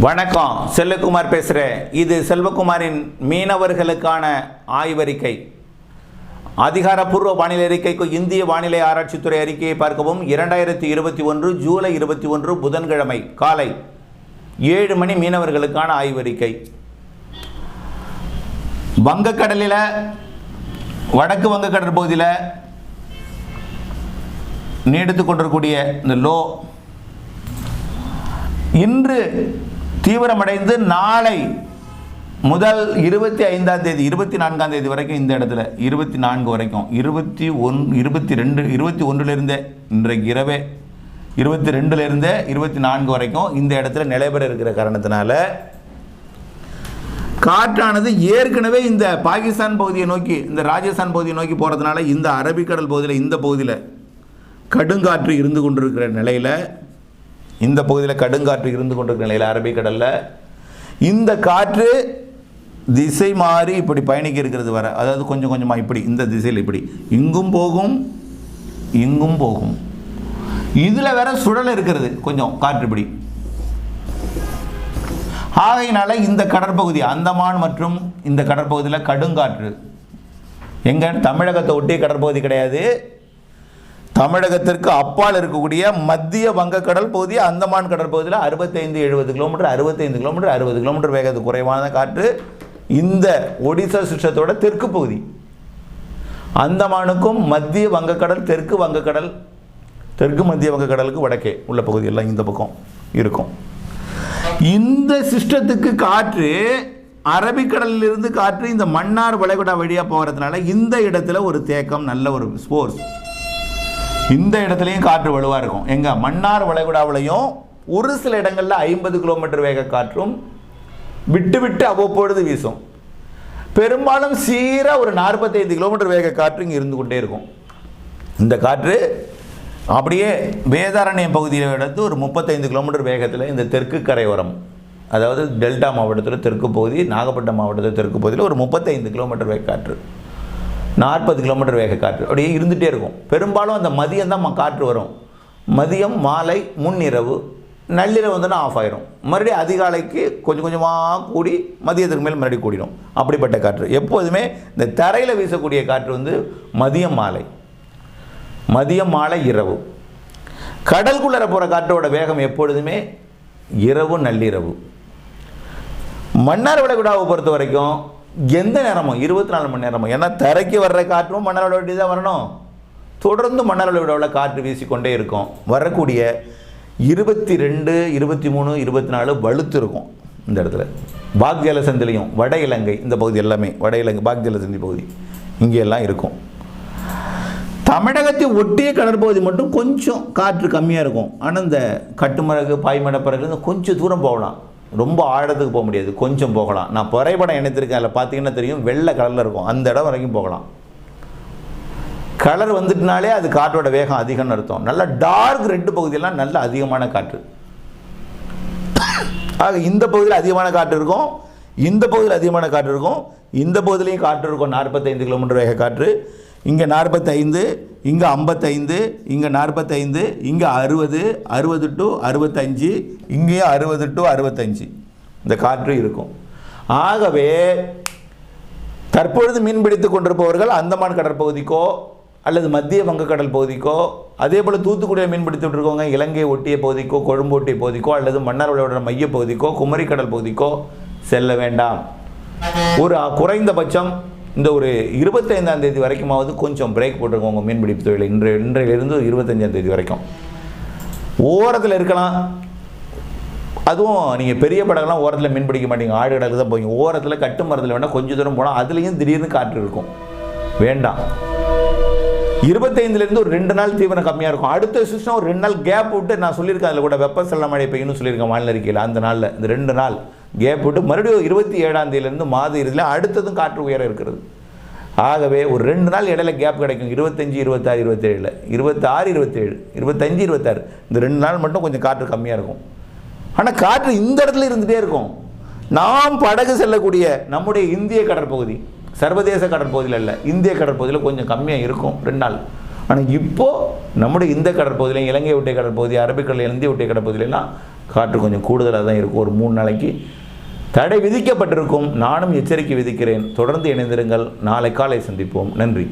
வணக்கம், செல்வகுமார் பேசுகிறேன். இது செல்வகுமாரின் மீனவர்களுக்கான ஆய்வறிக்கை. அதிகாரப்பூர்வ வானிலை அறிக்கைக்கு இந்திய வானிலை ஆராய்ச்சித்துறை அறிக்கையை பார்க்கவும். 2021 ஜூலை 21 புதன்கிழமை காலை 7 மணி மீனவர்களுக்கான ஆய்வறிக்கை. வங்கக்கடலில் வடக்கு வங்கக்கடல் பகுதியில் நீடித்து கொண்டிருக்கக்கூடிய இந்த லோ இன்று தீவிரமடைந்து நாளை முதல் 25ஆம் தேதி 24ஆம் தேதி வரைக்கும் இந்த இடத்துல 24 வரைக்கும் 21 இன்றைக்கு இரவே 22 24 வரைக்கும் இந்த இடத்துல நிலைபெற இருக்கிற காரணத்தினால காற்றானது ஏற்கனவே இந்த பாகிஸ்தான் பகுதியை நோக்கி, இந்த ராஜஸ்தான் பகுதியை நோக்கி போகிறதுனால இந்த அரபிக்கடல் பகுதியில், இந்த பகுதியில் கடுங்காற்று இருந்து கொண்டிருக்கிற நிலையில், இந்த பகுதியில் கடுங்காற்று இருந்து கொண்டிருக்கிற நிலையில் அரபிக்கடலில் இந்த காற்று திசை மாறி இப்படி பயணிக்க இருக்கிறது வர, அதாவது கொஞ்சம் கொஞ்சமாக இப்படி இந்த திசையில் இப்படி இங்கும் போகும் இங்கும் போகும். இதில் வேற சுழல் இருக்கிறது கொஞ்சம் காற்று இப்படி. ஆகையினால இந்த கடற்பகுதி அந்தமான் மற்றும் இந்த கடற்பகுதியில் கடுங்காற்று எங்க தமிழகத்தை ஒட்டிய கடற்பகுதி கிடையாது. தமிழகத்திற்கு அப்பால் இருக்கக்கூடிய மத்திய வங்கக்கடல் பகுதி, அந்தமான் கடற்பகுதியில் 65-70 கிலோமீட்டர் 65 கிலோமீட்டர் 60 கிலோமீட்டர் வேகத்து குறைவான காற்று இந்த ஒடிசா சிஸ்டத்தோட தெற்கு பகுதி. அந்தமானுக்கும் மத்திய வங்கக்கடல், தெற்கு வங்கக்கடல், தெற்கு மத்திய வங்கக்கடலுக்கு வடக்கே உள்ள பகுதி எல்லாம் இந்த பக்கம் இருக்கும். இந்த சிஸ்டத்துக்கு காற்று அரபிக்கடலில் இருந்து காற்று இந்த மன்னார் வளைகுடா வழியாக போகிறதுனால இந்த இடத்துல ஒரு தேக்கம், நல்ல ஒரு ஸ்போர்ஸ். இந்த இடத்துலையும் காற்று வலுவாக இருக்கும். எங்க மன்னார் வளைகுடாவிலையும் ஒரு சில இடங்களில் 50 கிலோமீட்டர் வேக காற்றும் விட்டு விட்டு அவ்வப்பொழுது வீசும். பெரும்பாலும் சீராக ஒரு 45 கிலோமீட்டர் வேக காற்று இங்கே இருந்து கொண்டே இருக்கும். இந்த காற்று அப்படியே வேதாரண்யம் பகுதியில் எடுத்து ஒரு 35 கிலோமீட்டர் வேகத்தில் இந்த தெற்கு கரையோரம், அதாவது டெல்டா மாவட்டத்தில் தெற்கு பகுதி, நாகப்பட்டினம் மாவட்டத்தில் தெற்கு பகுதியில் ஒரு 35 கிலோமீட்டர் வேக காற்று, 40 கிலோமீட்டர் வேக காற்று அப்படியே இருந்துகிட்டே இருக்கும். பெரும்பாலும் அந்த மதியம் தான் காற்று வரும். மதியம், மாலை, முன்னிரவு, நள்ளிரவு வந்துன்னா ஆஃப் ஆயிரும். மறுபடியும் அதிகாலைக்கு கொஞ்சம் கொஞ்சமாக கூடி மதியத்துக்கு மேல் மறுபடியும் கூடிடும். அப்படிப்பட்ட காற்று எப்போதுமே இந்த தரையில் வீசக்கூடிய காற்று வந்து மதியம் மாலை இரவு. கடலுக்குள்ளே போகிற காற்றோட வேகம் எப்பொழுதுமே இரவு நள்ளிரவு. மன்னார் வளைகுடாவை பொறுத்த வரைக்கும் எந்த நேரமும் 24 மணி நேரமும், ஏன்னா தரைக்கு வர்ற காற்றும் மன்னார் வளைகுடா தான் வரணும். தொடர்ந்து மன்னார் வளைகுடாவில் காற்று வீசிக்கொண்டே இருக்கும். வரக்கூடிய 22, 23, 24 வலுத்து இருக்கும். இந்த இடத்துல பாக் ஜலசந்திலையும் வட இலங்கை இந்த பகுதி எல்லாமே, வட இலங்கை பாக் ஜலசந்தி பகுதி இங்கே எல்லாம் இருக்கும். தமிழகத்தை ஒட்டிய கடற்பகுதி மட்டும் கொஞ்சம் காற்று கம்மியாக இருக்கும். ஆனால் இந்த கட்டுமரகு, பாய்மடப்பறகு கொஞ்சம் தூரம் போகலாம், ரொம்ப ஆழத்துக்கு போக முடியாது, கொஞ்சம் போகலாம். நான் புகைப்படம் இணைத்திருக்கேன், அதில் பார்த்தீங்கன்னா தெரியும், வெள்ளை கலரில் இருக்கும். அந்த இடம் வரைக்கும் போகலாம். கலர் வந்துட்டுனாலே அது காற்றோட வேகம் அதிகம்னு அர்த்தம். நல்ல டார்க் ரெட்டு பகுதியெல்லாம் நல்ல அதிகமான காற்று. ஆக இந்த பகுதியில் அதிகமான காற்று இருக்கும், இந்த பகுதியில் அதிகமான காற்று இருக்கும், இந்த பகுதியிலையும் காற்று இருக்கும். 45 கிலோமீட்டர் வேக காற்று. இங்கே 45, இங்கே 55, இங்கே 45, இங்கே 60, 60 to 65, இங்கேயும் 60 to 65 இந்த காற்று இருக்கும். ஆகவே தற்பொழுது மீன்பிடித்து கொண்டிருப்பவர்கள் அந்தமான் கடற்பகுதிக்கோ அல்லது மத்திய வங்கக்கடல் பகுதிக்கோ, அதே போல் தூத்துக்குடியை மீன்பிடித்து இருக்கவங்க இலங்கை ஒட்டிய பகுதிக்கோ, கொழும்பு ஒட்டிய பகுதிக்கோ, அல்லது மன்னார் வளைகுடா மைய பகுதிக்கோ, குமரிக்கடல் பகுதிக்கோ செல்ல வேண்டாம். ஒரு குறைந்தபட்சம் இந்த ஒரு 25ஆம் தேதி வரைக்குமாவது கொஞ்சம் பிரேக் போட்டிருக்கோங்க மீன்பிடிப்பு தொழில். இன்றையிலிருந்து 25ஆம் தேதி வரைக்கும் ஓரத்தில் இருக்கலாம். அதுவும் நீங்கள் பெரிய படங்கள்லாம் ஓரத்தில் மீன் பிடிக்க மாட்டீங்க, ஆடு கடலுக்கு தான் போவீங்க. ஓரத்தில் கட்டு மரத்தில் வேணால் கொஞ்சம் தூரம் போனால் அதுலேயும் திடீர்னு காற்று இருக்கும். வேண்டாம். 25லேருந்து ஒரு 2 நாள் தீவிரம் கம்மியாக இருக்கும். அடுத்த சிஸ்டம் ஒரு 2 நாள் கேப் விட்டு, நான் சொல்லியிருக்கேன் அதில் கூட வெப்பசலன மழை பெய்யணும்னு சொல்லியிருக்கேன் வானிலை அறிக்கையில். அந்த நாளில் இந்த 2 நாள் கேப் விட்டு மறுபடியும் 27ஆம் தேதியிலேருந்து மாத இறுதியில் அடுத்ததும் காற்று உயர இருக்கிறது. ஆகவே ஒரு 2 நாள் இடையில கேப் கிடைக்கும். 25, 26, 27, 26, 27, 25, 26 இந்த 2 நாள் மட்டும் கொஞ்சம் காற்று கம்மியாக இருக்கும். ஆனால் காற்று இந்த இடத்துல இருந்துகிட்டே இருக்கும். நாம் படகு செல்லக்கூடிய நம்முடைய இந்திய கடற்பகுதி, சர்வதேச கடற்பகுதியில் இல்லை, இந்திய கடற்பகுதியில் கொஞ்சம் கம்மியாக இருக்கும் 2 நாள். ஆனால் இப்போது நம்முடைய இந்த கடற்பகுதியில், இலங்கை ஒட்டிய கடற்பகுதி, அரபிக்கடல், இந்திய ஒட்டிய கடற்பகுதியிலலாம் காற்று கொஞ்சம் கூடுதலாக தான் இருக்கும். ஒரு 3 நாளைக்கு தடை விதிக்கப்பட்டிருக்கும். நானும் எச்சரிக்கை விதிக்கிறேன். தொடர்ந்து இணைந்திருங்கள். நாளை காலை சந்திப்போம். நன்றி.